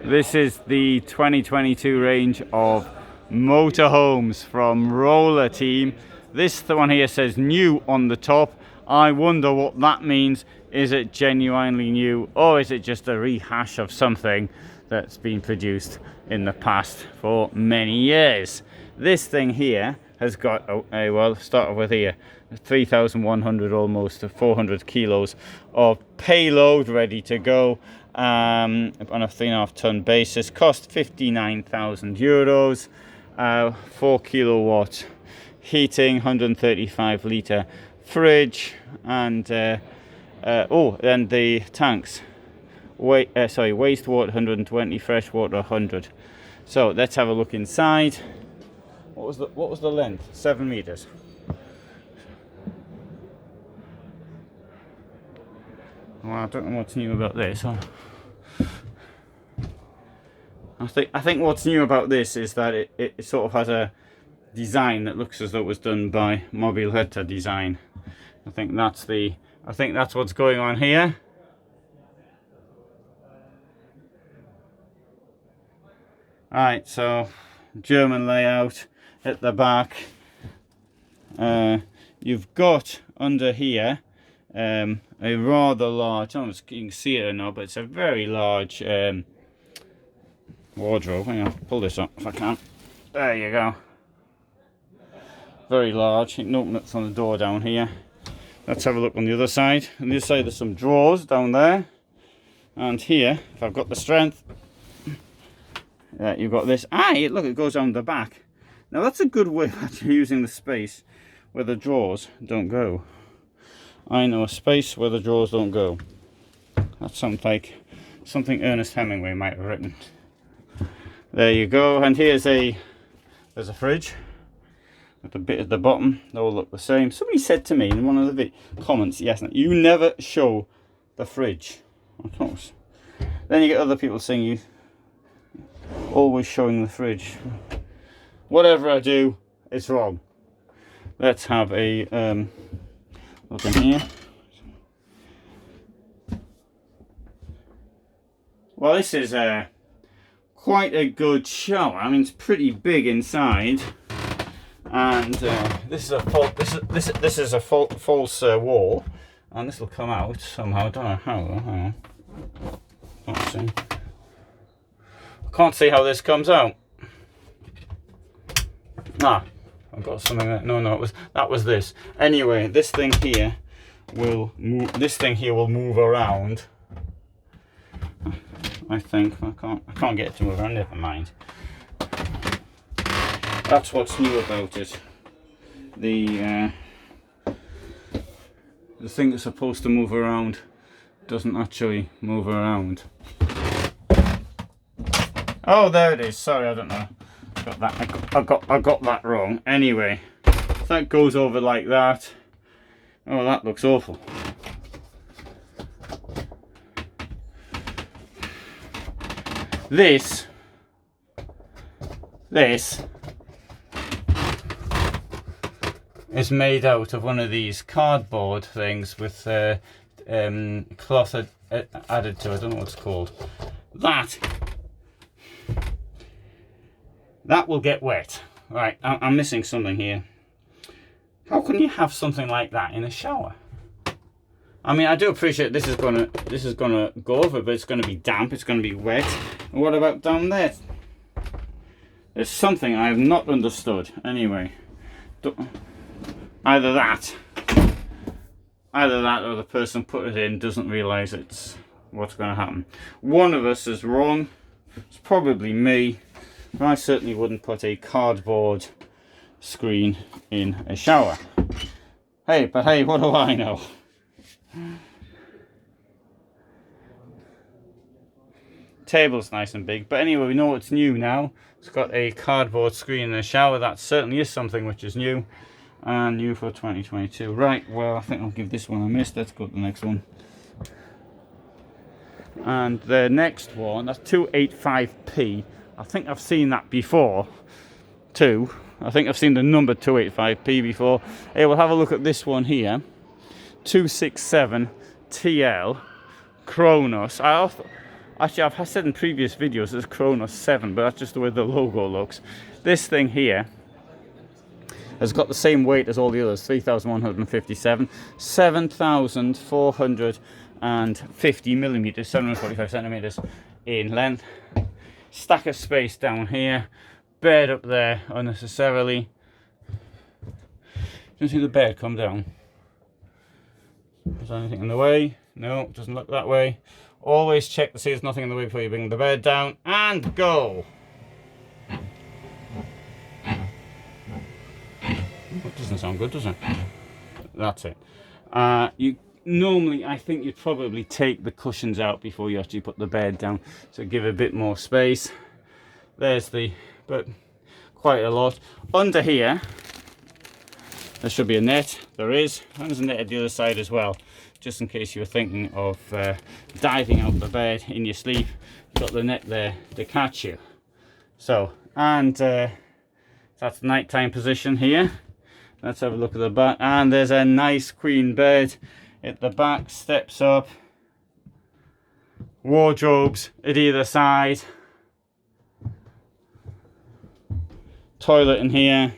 This is the 2022 range of motorhomes from Roller Team. This one here says new on the top. I wonder what that means. Is it genuinely new, or is it just a rehash of something that's been produced in the past for many years? This thing here has got well, start off with here, 3,100, almost 400 kilos of payload ready to go. On a 3.5 ton basis, cost 59,000 euros. 4 kilowatt heating, 135 litre fridge, and then the tanks. Wastewater 120, freshwater 100. So let's have a look inside. What was the length? 7 meters. Well, I don't know what's new about this. Huh? I think what's new about this is that it sort of has a design that looks as though it was done by Mobilvetta Design. I think that's what's going on here. Alright, so German layout at the back. You've got under here a rather large, I don't know if you can see it or not, but it's a very large wardrobe. Hang on, pull this up if I can. There you go. Very large. You can open it from the door down here. Let's have a look on the other side. On the other side there's some drawers down there. And here, if I've got the strength, you've got this. Look, it goes down the back. Now that's a good way of using the space where the drawers don't go. I know a space where the drawers don't go. That sounds like something Ernest Hemingway might have written. There you go. And there's a fridge at the bit at the bottom. They all look the same. Somebody said to me in one of the comments, yes, you never show the fridge. Of course. Then you get other people saying you always showing the fridge. Whatever I do, it's wrong. Let's have a look in here. Well, this is quite a good shower. I mean, it's pretty big inside, and this is a false wall, and this will come out somehow. I don't know how though. Hang on. Can't see. I can't see how this comes out. I've got something that that was this. Anyway, this thing here will move around. I think I can't get it to move around. Never mind. That's what's new about it. The thing that's supposed to move around doesn't actually move around. Oh, there it is. Sorry, I don't know. I got that wrong. Anyway, that goes over like that. Oh, that looks awful. This is made out of one of these cardboard things with cloth added to it. I don't know what it's called. That will get wet. Right, I'm missing something here. How can you have something like that in a shower? I mean, I do appreciate this is gonna go over, but it's gonna be damp, it's gonna be wet. And what about down there? There's something I have not understood. Anyway, either that or the person put it in doesn't realise it's what's going to happen. One of us is wrong. It's probably me. I certainly wouldn't put a cardboard screen in a shower. Hey, but hey, what do I know? Table's nice and big, but anyway, we know what's new now. It's got a cardboard screen in a shower. That certainly is something which is new, and new for 2022. Right, well, I think I'll give this one a miss. Let's go to the next one. And the next one, that's 285p. I think I've seen that before too. I think I've seen the number 285p before. Hey, we'll have a look at this one here. 267 TL Kronos. Actually, I've said in previous videos it's Kronos 7, but that's just the way the logo looks. This thing here has got the same weight as all the others, 3,157, 7,450 millimeters, 745 centimeters in length. Stack of space down here, bed up there unnecessarily. You can see the bed come down. Is there anything in the way? No, it doesn't look that way. Always check to see there's nothing in the way before you bring the bed down, and go. That doesn't sound good, does it? That's it. You normally, I think you'd probably take the cushions out before you actually put the bed down to give a bit more space. There's but quite a lot. Under here, there should be a net. There is. And there's a net at the other side as well, just in case you were thinking of diving out the bed in your sleep. You've got the net there to catch you. So, and that's the nighttime position here. Let's have a look at the back. And there's a nice queen bed at the back, steps up, wardrobes at either side, toilet in here.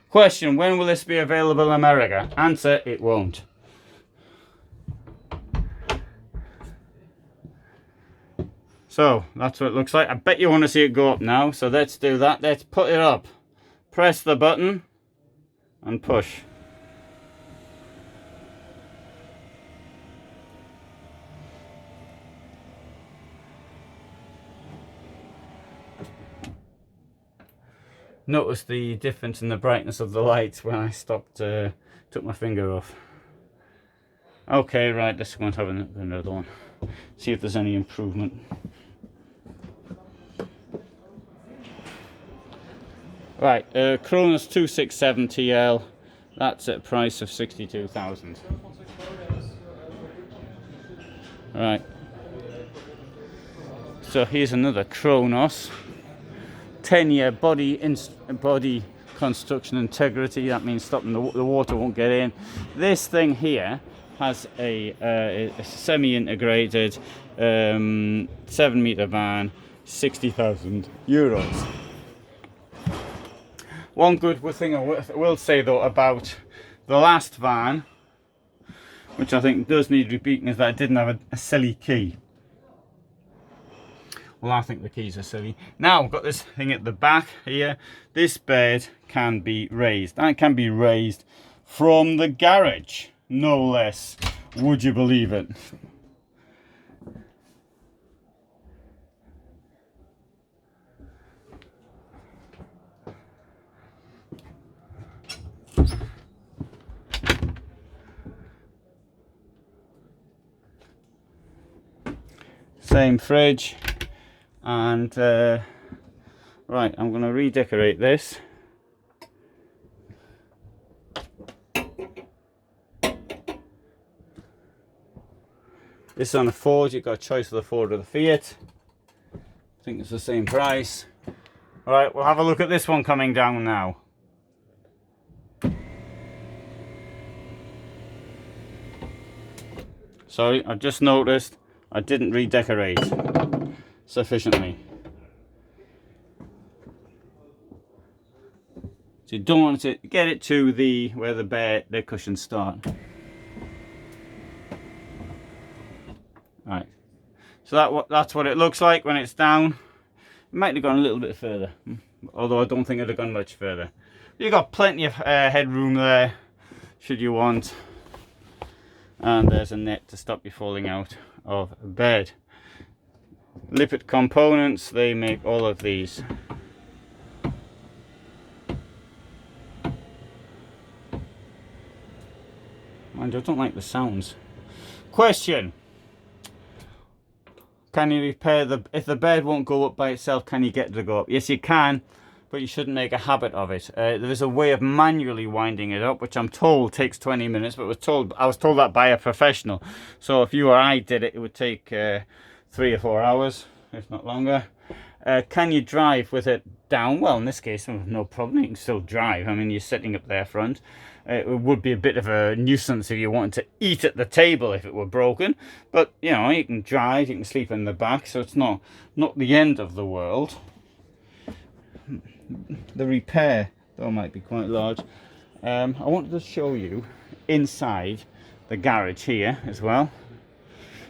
Question: when will this be available in America? Answer: it won't. So that's what it looks like. I bet you want to see it go up now, so let's do that. Let's put it up. Press the button and push. Notice the difference in the brightness of the lights when I stopped, took my finger off. Okay, right, let's go and have another one. See if there's any improvement. Right, Kronos 267 TL. That's at a price of 62,000. Right. So here's another Kronos. 10-year body construction integrity. That means stopping the water won't get in. This thing here has a semi-integrated 7-meter van, 60,000 euros. One good thing I will say though about the last van, which I think does need repeating, is that it didn't have a silly key. Well, I think the keys are silly. Now I've got this thing at the back here. This bed can be raised, and it can be raised from the garage, no less. Would you believe it? Same fridge. And right, I'm going to redecorate this. This is on a Ford. You've got a choice of the Ford or the Fiat. I think it's the same price. Alright, we'll have a look at this one coming down now. Sorry, I've just noticed I didn't redecorate sufficiently. So you don't want to get it to where the cushions start. Right. So that's what it looks like when it's down. It might have gone a little bit further, although I don't think it'd have gone much further. You've got plenty of headroom there, should you want. And there's a net to stop you falling out of bed. Lippert Components, they make all of these. Mind you, I don't like the sounds. Question: can you repair if the bed won't go up by itself, can you get it to go up? Yes, you can, but you shouldn't make a habit of it. There is a way of manually winding it up, which I'm told takes 20 minutes, but I was told that by a professional. So if you or I did it, it would take 3 or 4 hours, if not longer. Can you drive with it down? Well, in this case, no problem. You can still drive. I mean, you're sitting up there front. It would be a bit of a nuisance if you wanted to eat at the table if it were broken. But, you know, you can drive, you can sleep in the back, so it's not the end of the world. The repair, though, might be quite large. I wanted to show you inside the garage here as well,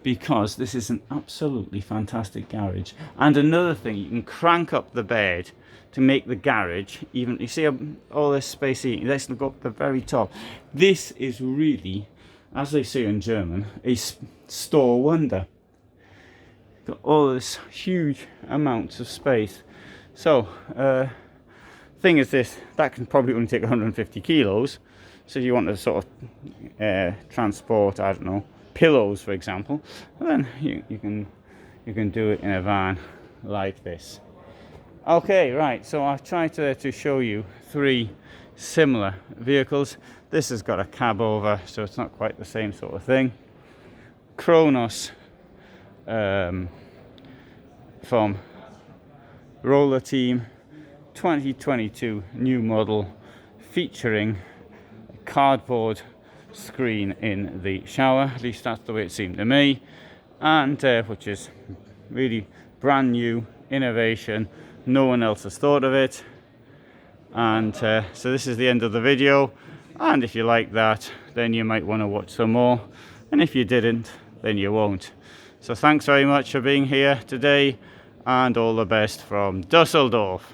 because this is an absolutely fantastic garage. And another thing, you can crank up the bed to make the garage even. You see all this space here, let's go up the very top. This is really, as they say in German, a store wonder. Got all this huge amounts of space. So thing is this, that can probably only take 150 kilos. So if you want to sort of transport, I don't know, pillows for example, then you can do it in a van like this. Okay, right, so I've tried to show you 3 similar vehicles. This has got a cab over, so it's not quite the same sort of thing. Kronos from Roller Team, 2022 new model, featuring a cardboard screen in the shower. At least that's the way it seemed to me, and which is really brand new innovation. No one else has thought of it. And so this is the end of the video, and if you like that, then you might want to watch some more, and if you didn't, then you won't. So thanks very much for being here today, and all the best from Dusseldorf.